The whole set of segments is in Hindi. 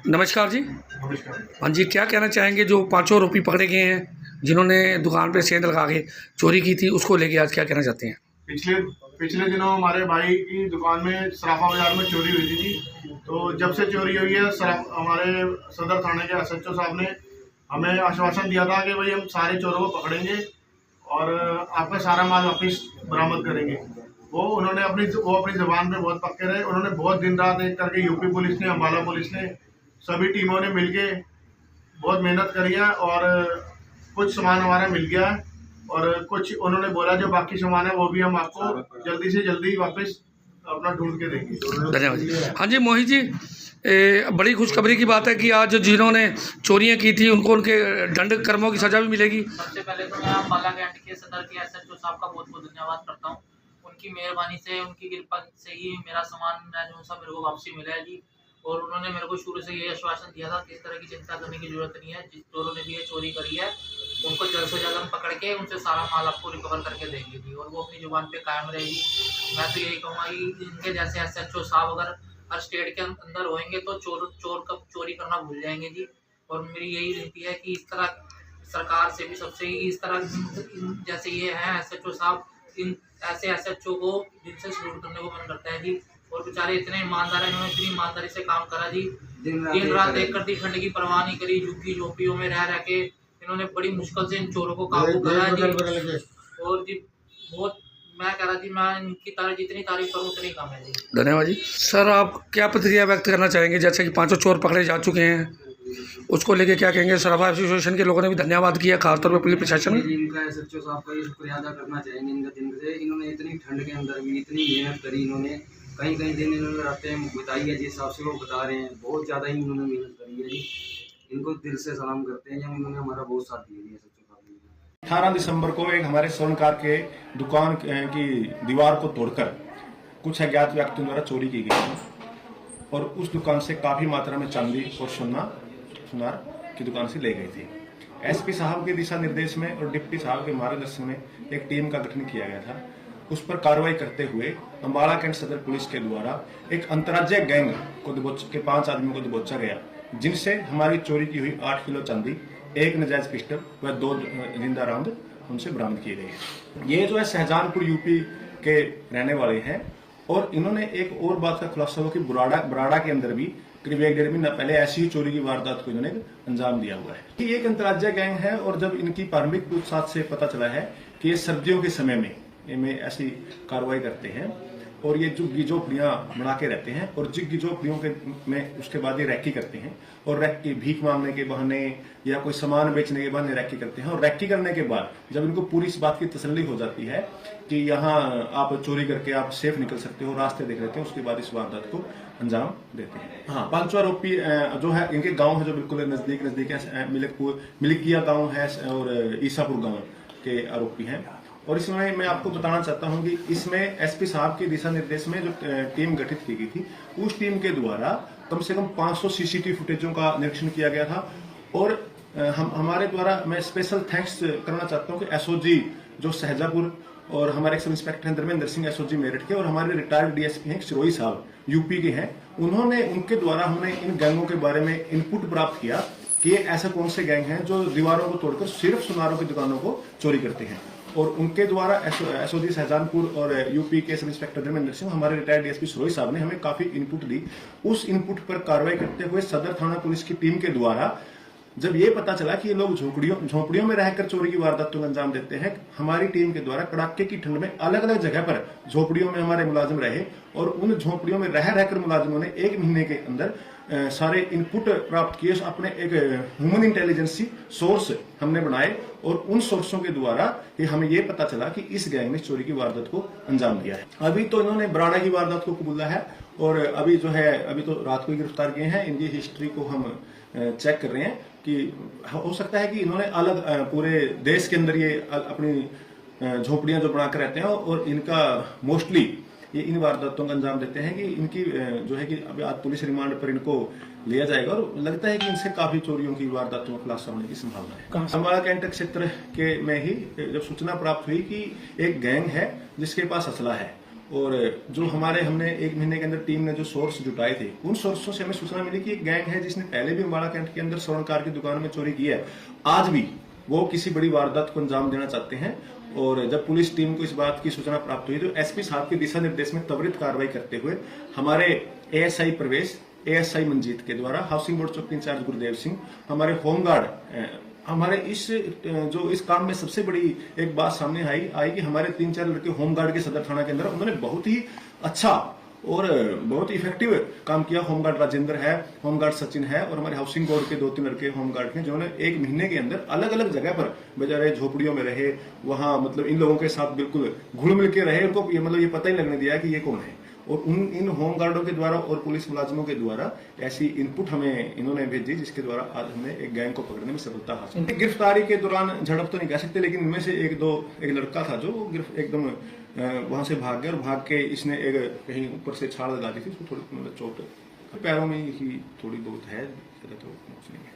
नमस्कार जी। नमस्कार। हाँ जी, क्या कहना चाहेंगे जो पाँचों आरोपी पकड़े गए हैं जिन्होंने दुकान पे सेंध लगा के चोरी की थी, उसको लेके आज क्या कहना चाहते हैं? पिछले पिछले दिनों हमारे भाई की दुकान में सराफा बाजार में चोरी हुई थी। तो जब से चोरी हुई है हमारे सदर थाने के एसएचओ साहब ने हमें आश्वासन दिया था कि भाई हम सारे चोरों को पकड़ेंगे और आपका सारा माल वापस बरामद करेंगे। उन्होंने अपनी ज़बान पे बहुत पक्के रहे। उन्होंने बहुत दिन रात एक करके यूपी पुलिस ने, अम्बाला पुलिस ने, सभी टीमों ने मिलके बहुत मेहनत करी है और कुछ सामान हमारा मिल गया है और कुछ उन्होंने बोला जो बाकी सामान है वो भी हम आपको जल्दी से जल्दी वापस अपना ढूंढ के देंगे। धन्यवाद जी। हाँ जी मोहित जी, बड़ी खुशखबरी की बात है कि आज जिन्होंने चोरियां की थी उनको उनके दंड कर्मों की सजा भी मिलेगी। सबसे पहले तो मैं अम्बाला कैंट के सदर के एसएचओ साहब का बहुत बहुत धन्यवाद करता हूँ। उनकी मेहरबानी से, उनकी कृपा से ही मेरा सामान जो सा मेरे को वापसी मिला है जी। और उन्होंने मेरे को शुरू से ये आश्वासन दिया था कि इस तरह की चिंता करने की जरूरत नहीं है। जिस चोरों ने भी ये चोरी करी है उनको जल्द से जल्द हम पकड़ के उनसे सारा माल आपको रिकवर करके देंगे जी। और वो अपनी जुबान पे कायम रहेगी। मैं तो यही कहूँगा कि इनके जैसे एसएचओ साहब अगर हर स्टेट के अंदर होंगे तो चोर कब चोरी करना भूल जाएंगे जी। और मेरी यही विनती है कि इस तरह सरकार से भी सबसे ही इस तरह जैसे ये हैं एसएचओ साहब, इन ऐसे एसएचओ को दिल से सल्यूट करने को मन करता है जी। और बेचारे इतने ईमानदार हैं, इन्होंने इतनी ईमानदारी से काम करा जी। दिन रात एक करती ठंड की परवाह नहीं करी। झुग्गी झोपड़ियों में रह के इन्होंने बड़ी मुश्किल से इन चोरों को काबू करा जी। और जी बहुत मैं कह रहा जी, मैं इनकी तारीफ जितनी तारीफ करूँ उतनी कम है जी। धन्यवाद जी। सर, आप क्या प्रतिक्रिया व्यक्त करना चाहेंगे? जैसे कि पाँचों चोर पकड़े जा चुके हैं, उसको लेके क्या कहेंगे? सराफा एसोसिएशन के लोगों ने भी धन्यवाद किया, खासतौर पर पुलिस प्रशासन। इनका एसएचओ साहब का ये शुक्रिया अदा करना चाहेंगे। इनका दिन से इन्होंने इतनी ठंड के अंदर भी इतनी मेहनत करी। इन्होंने कई दिन इन्होंने रातें बिताई है, जिस हिसाब से वो बता रहे हैं बहुत ज़्यादा ही इन्होंने मेहनत करी है जी। इनको दिल से सलाम करते हैं जब इन्होंने हमारा बहुत साथ दिया है। 18 दिसंबर को एक हमारे स्वर्णकार के दुकान की दीवार को तोड़कर कुछ अज्ञात व्यक्तियों द्वारा चोरी की गई थी और उस दुकान से काफी मात्रा में चांदी और सुनार की दुकान से ले गई थी। एसपी साहब के दिशा निर्देश में और डिप्टी साहब के मार्गदर्शन में एक टीम का गठन किया गया था। उस पर कार्रवाई करते हुए अम्बाला कैंट सदर पुलिस के द्वारा एक अंतर्राज्यीय गैंग को के 5 आदमियों को दबोचा गया, जिनसे हमारी चोरी की हुई 8 किलो चांदी, 1 नाजायज पिस्टल व 2 जिंदा राउंड उनसे बरामद किए गए। ये जो है शाहजहानपुर यूपी के रहने वाले हैं और इन्होंने एक और बात का खुलासा हुआ कि बराड़ा के अंदर भी करीब 1-1.5 महीना पहले ऐसी ही चोरी की वारदात को इन्होंने अंजाम दिया हुआ है। कि ये एक अंतर्राज्यीय गैंग है और जब इनकी प्रारंभिक पूछताछ से पता चला है कि ये सर्दियों के समय में ऐसी कार्रवाई करते हैं और ये झुग्गी झोपड़ियां बना के रहते हैं और झुग्गी झोपड़ियों के में उसके बाद ये रैकी करते हैं और रैकी भीख मांगने के बहाने या कोई सामान बेचने के बहाने रैकी करते हैं। और रैकी करने के बाद जब इनको पूरी इस बात की तसल्ली हो जाती है कि यहाँ आप चोरी करके आप सेफ निकल सकते हो, रास्ते देख लेते हैं, उसके बाद इस वारदात को अंजाम देते हैं। हाँ, 5 आरोपी जो है इनके गाँव है जो बिल्कुल नजदीक है, मिलकिया गाँव है और ईसापुर गाँव के आरोपी हैं। और इसमें मैं आपको बताना चाहता हूं कि इसमें एसपी साहब के दिशा निर्देश में जो टीम गठित की गई थी, उस टीम के द्वारा कम से कम 500 सीसीटीवी फुटेजों का निरीक्षण किया गया था। और हमारे द्वारा मैं स्पेशल थैंक्स करना चाहता हूं कि एसओजी जो शाहजहांपुर और हमारे सब इंस्पेक्टर हैं धर्मेंद्र सिंह एसओजी मेरठ के और हमारे रिटायर्ड डीएसपी हैं सिरोही साहब यूपी के हैं, उनके द्वारा हमने इन गैंगों के बारे में इनपुट प्राप्त किया कि ये ऐसा कौन से गैंग हैं जो दीवारों को तोड़कर सिर्फ सुनारों की दुकानों को चोरी करते हैं। और उनके द्वारा एसओजी शाहजहानपुर और यूपी के सब इंस्पेक्टर धर्मेंद्र सिंह, हमारे रिटायर्ड डीएसपी सिरोही साहब ने हमें काफी इनपुट दी। उस इनपुट पर कार्रवाई करते हुए सदर थाना पुलिस की टीम के द्वारा जब ये पता चला कि ये लोग झोपड़ियों में रहकर चोरी की वारदातों को अंजाम देते हैं, हमारी टीम के द्वारा कड़ाके की ठंड में अलग अलग जगह पर झोपड़ियों में हमारे मुलाजिम रहे और उन झोपड़ियों में रहकर मुलाजिमों ने 1 महीने के अंदर सारे इनपुट प्राप्त किए। अपने एक ह्यूमन इंटेलिजेंसी सोर्स हमने बनाए और उन सोर्सों के द्वारा हमें ये पता चला कि इस गैंग ने चोरी की वारदात को अंजाम दिया है। अभी तो इन्होंने बराड़ा की वारदात को कबूला है और अभी तो रात को ही गिरफ्तार किए हैं। इनकी हिस्ट्री को हम चेक कर रहे हैं कि हो सकता है कि इन्होंने अलग पूरे देश के अंदर ये अपनी झोपड़ियां जो बनाकर रहते हैं और इनका मोस्टली ये इन वारदातों का अंजाम देते हैं कि इनकी जो है कि अभी आज पुलिस रिमांड पर इनको लिया जाएगा और लगता है कि इनसे काफी चोरियों की वारदातों का खुलासा होने की संभावना है। अम्बाला कैंट क्षेत्र के में ही जब सूचना प्राप्त हुई कि एक गैंग है जिसके पास असला है और जो हमने 1 महीने के अंदर टीम ने जो सोर्स जुटाए थे, उन सोर्सों से हमें सूचना मिली कि एक गैंग है जिसने पहले भी अम्बाला कैंट के अंदर स्वर्णकार की दुकान में चोरी की है। आज भी वो किसी बड़ी वारदात को अंजाम देना चाहते हैं। और जब पुलिस टीम को इस बात की सूचना प्राप्त हुई तो एसपी साहब के दिशा निर्देश में त्वरित कार्रवाई करते हुए हमारे एएसआई प्रवेश, एएसआई मंजीत के द्वारा, हाउसिंग बोर्ड चौकी इंचार्ज गुरुदेव सिंह, हमारे होमगार्ड, हमारे इस काम में सबसे बड़ी एक बात सामने आई कि हमारे 3-4 लड़के होमगार्ड के सदर थाना के अंदर, उन्होंने बहुत ही अच्छा और बहुत इफेक्टिव काम किया। होमगार्ड राजेंद्र है, होमगार्ड सचिन है और हमारे हाउसिंग बोर्ड के 2-3 लड़के होमगार्ड हैं, जिन्होंने 1 महीने के अंदर अलग अलग जगह पर बेचारे झोपड़ियों में रहे, वहां मतलब इन लोगों के साथ बिल्कुल घुल मिल के रहे। उनको ये पता ही लगने दिया कि ये कौन है। और इन होमगार्डों के द्वारा और पुलिस मुलाजिमों के द्वारा ऐसी इनपुट हमें इन्होंने भेजी, जिसके द्वारा आज हमने एक गैंग को पकड़ने में सफलता हासिल की। गिरफ्तारी के दौरान झड़प तो नहीं कह सकते, लेकिन इनमें से एक लड़का था जो एकदम वहां से भाग गया और भाग के इसने कहीं ऊपर से छाल लगा दी थी, उसको थोड़ी मतलब चोट पैरों में ही थोड़ी बहुत है, तो कुछ नहीं है।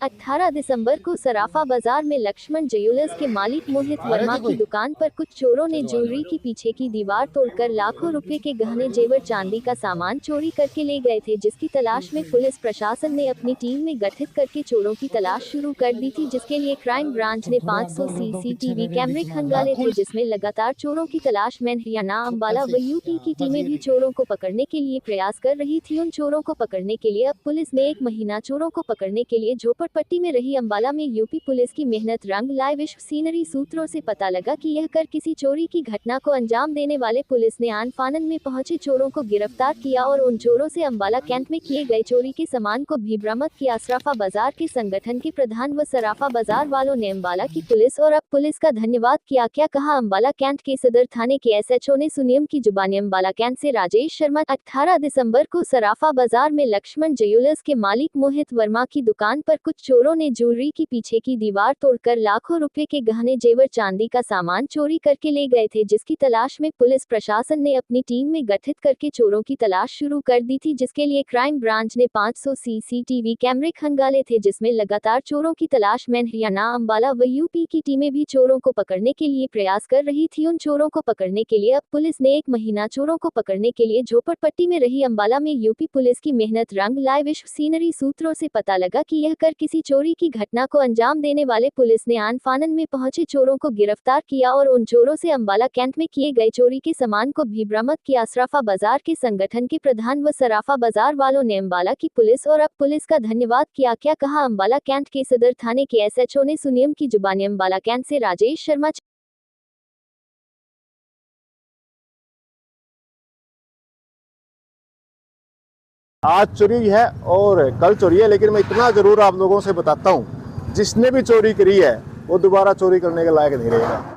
18 दिसंबर को सराफा बाजार में लक्ष्मण ज्वेलर्स के मालिक मोहित वर्मा की दुकान पर कुछ चोरों ने ज्वेलरी की पीछे की दीवार तोड़कर लाखों रुपए के गहने, जेवर, चांदी का सामान चोरी करके ले गए थे, जिसकी तलाश में पुलिस प्रशासन ने अपनी टीम में गठित करके चोरों की तलाश शुरू कर दी थी, जिसके लिए क्राइम ब्रांच ने 500 सीसीटीवी कैमरे खंगाले थे, जिसमें लगातार चोरों की तलाश में हरियाणा, अम्बाला व यूपी की टीमें भी चोरों को पकड़ने के लिए प्रयास कर रही थी। उन चोरों को पकड़ने के लिए अब पुलिस ने 1 महीना चोरों को पकड़ने के लिए झोपड़पट्टी में रही अम्बाला में यूपी पुलिस की मेहनत रंग लाई। विश्वसनीय सूत्रों से पता लगा कि यह कर किसी चोरी की घटना को अंजाम देने वाले पुलिस ने आन फानन में पहुंचे चोरों को गिरफ्तार किया और उन चोरों से अम्बाला कैंट में किए गए चोरी के सामान को भी बरामद किया। सराफा बाजार के संगठन के प्रधान व सराफा बाजार वालों ने अम्बाला की पुलिस और अब पुलिस का धन्यवाद किया। क्या कहा अम्बाला कैंट के सदर थाने के एसएचओ ने, सुनियम की जुबानी। अम्बाला कैंट से राजेश शर्मा। 18 दिसंबर को सराफा बाजार में लक्ष्मण ज्वेलर्स के मालिक मोहित वर्मा की दुकान पर कुछ चोरों ने ज्वेलरी की पीछे की दीवार तोड़कर लाखों रुपए के गहने, जेवर, चांदी का सामान चोरी करके ले गए थे, जिसकी तलाश में पुलिस प्रशासन ने अपनी टीम में गठित करके चोरों की तलाश शुरू कर दी थी, जिसके लिए क्राइम ब्रांच ने 500 सीसीटीवी कैमरे खंगाले थे, जिसमें लगातार चोरों की तलाश में हरियाणा, अम्बाला व यूपी की टीमें भी चोरों को पकड़ने के लिए प्रयास कर रही थी। उन चोरों को पकड़ने के लिए अब पुलिस ने 1 महीना चोरों को पकड़ने के लिए झोपड़पट्टी में रही अम्बाला में यूपी पुलिस की मेहनत रंग लाई। विश्वसनीय सूत्रों से पता लगा कि यह कर किसी चोरी की घटना को अंजाम देने वाले पुलिस ने आन फानन में पहुंचे चोरों को गिरफ्तार किया और उन चोरों से अम्बाला कैंट में किए गए चोरी के सामान को भी बरामद किया। सराफा बाजार के संगठन के प्रधान व सराफा बाजार वालों ने अम्बाला की पुलिस और अब पुलिस का धन्यवाद किया। क्या कहा अम्बाला कैंट के सदर थाने के एसएचओ ने, सुनियम की जुबानी। अम्बाला कैंट से राजेश शर्मा। आज चोरी है और कल चोरी है, लेकिन मैं इतना जरूर आप लोगों से बताता हूँ, जिसने भी चोरी करी है वो दोबारा चोरी करने के लायक नहीं रहेगा।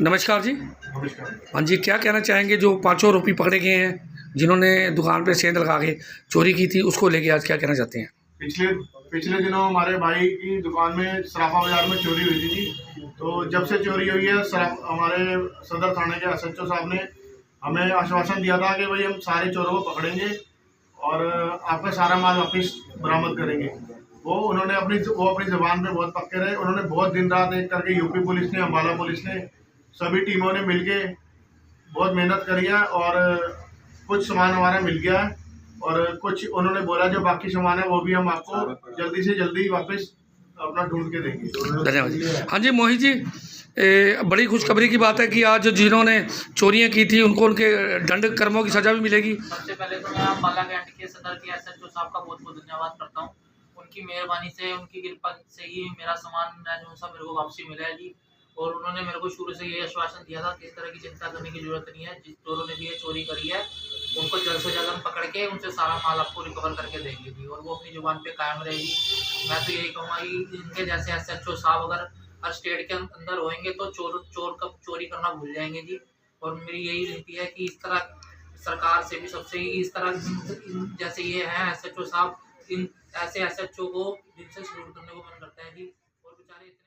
नमस्कार जी। हाँ जी, क्या कहना चाहेंगे जो 500 रुपये पकड़े गए हैं जिन्होंने दुकान पे सेंध लगा के चोरी की थी, उसको लेके आज क्या कहना चाहते हैं? पिछले दिनों हमारे भाई की दुकान में सराफा बाजार में चोरी हुई थी। तो जब से चोरी हुई है, हमारे सदर थाने के एसएचओ साहब ने हमें आश्वासन दिया था कि भाई हम सारे चोरों को पकड़ेंगे और आपका सारा माल वापस बरामद करेंगे। वो अपनी ज़बान पे बहुत पक्के रहे। उन्होंने बहुत दिन रात एक करके यूपी पुलिस ने, अम्बाला पुलिस ने, सभी टीमों ने मिलके बहुत मेहनत करी है और कुछ सामान हमारा मिल गया है और कुछ उन्होंने बोला जो बाकी सामान है वो भी हम आपको जल्दी से जल्दी वापस अपना ढूंढ के देंगे। धन्यवाद जी। हाँ जी मोहित जी, बड़ी खुशखबरी की बात है कि आज जिन्होंने चोरियां की थी उनको उनके दंड कर्मों की सजा भी मिलेगी। सबसे पहले तो मैं अम्बाला कैंट के सदर के एसएचओ साहब का बहुत बहुत धन्यवाद करता हूँ। उनकी मेहरबानी से, उनकी कृपा से ही मेरा सामान जो सा मेरे को वापसी मिला है जी। और उन्होंने मेरे को शुरू से ये आश्वासन दिया था कि इस तरह की चिंता करने की जरूरत नहीं है। जिस चोरों ने भी ये चोरी करी है उनको जल्द से जल्द हम पकड़ के उनसे सारा माल आपको रिकवर करके देंगे जी। और वो अपनी जुबान पे कायम रहेगी। मैं तो यही कहूँगा कि इनके जैसे एसएचओ साहब अगर हर स्टेट के अंदर होंगे तो चोर कब चोरी करना भूल जाएंगे जी। और मेरी यही विनती है कि इस तरह सरकार से भी सबसे इस तरह जैसे ये हैं SHO साहब, इन ऐसे SHO को जिनसे शुरू करने को मन करता है जी। और बेचारे इतने